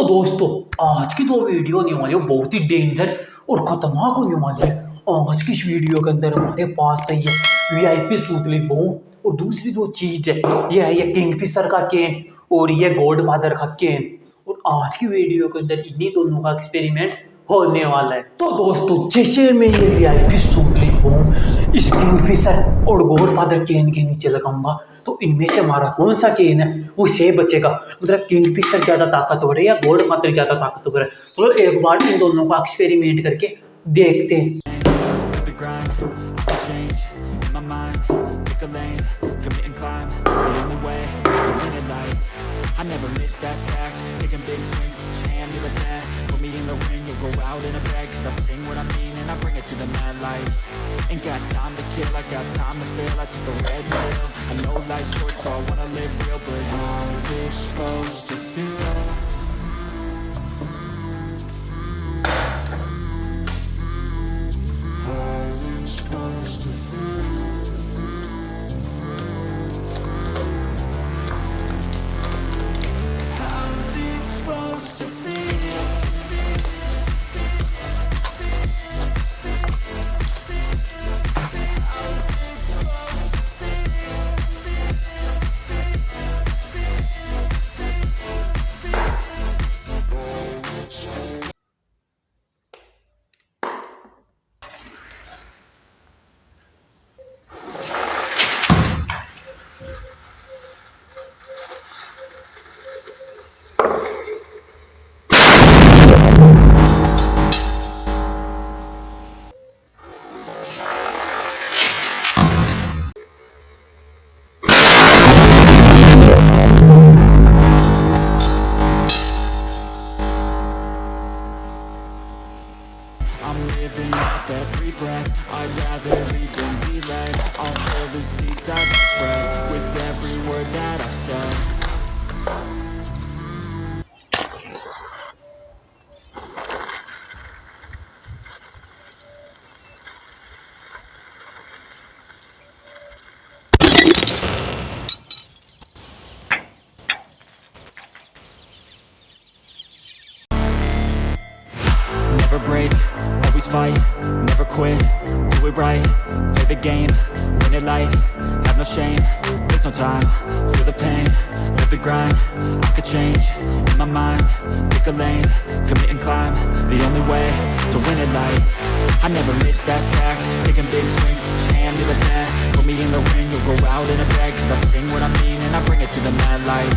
दोस्तों, आज की जो वीडियो होने वाली है बहुत ही डेंजर और खतरनाक होने वाली है। आज की इस वीडियो के अंदर हमारे पास है ये वीआईपी सूतली बॉम्ब और दूसरी जो चीज है ये है ये किंगफिशर का केन और ये गॉडफादर का केन। और आज की वीडियो के अंदर इन्हीं दोनों का एक्सपेरिमेंट होने वाला है। तो दोस्तों, जैसे मैं ये वीआईपी सूतली बॉम्ब इस किंगफिशर और गॉडफादर केन के नीचे लगाऊंगा तो इनमें से हमारा कौन सा केन है वो से बचेगा। मतलब किंगफिशर ज्यादा ताकतवर है या गॉडफादर ज्यादा ताकतवर है। चलो एक बार इन दोनों का एक्सपेरिमेंट करके देखते हैं। I never miss, that's fact. Taking big swings, put your hand to the bat. Put me in the ring, you'll go out in a bag. Cause I sing what I mean and I bring it to the mad light. Ain't got time to kill, I got time to feel. I took the red pill, I know life's short so I wanna live real. But how's it supposed to feel? How's it supposed to feel? Supposed to feel. I'm living up every breath. I'd rather lead than be led. I'll fill the seats I've spread with every word that I've said. Never break, always fight, never quit, do it right, play the game, win it life, have no shame, there's no time, feel the pain, live the grind, I could change, in my mind, pick a lane, commit and climb, the only way to win it life. I never miss, that's fact, taking big swings, put your hand to the bat, put me in the ring, you'll go out in a bag, cause I sing what I mean and I bring it to the mad light.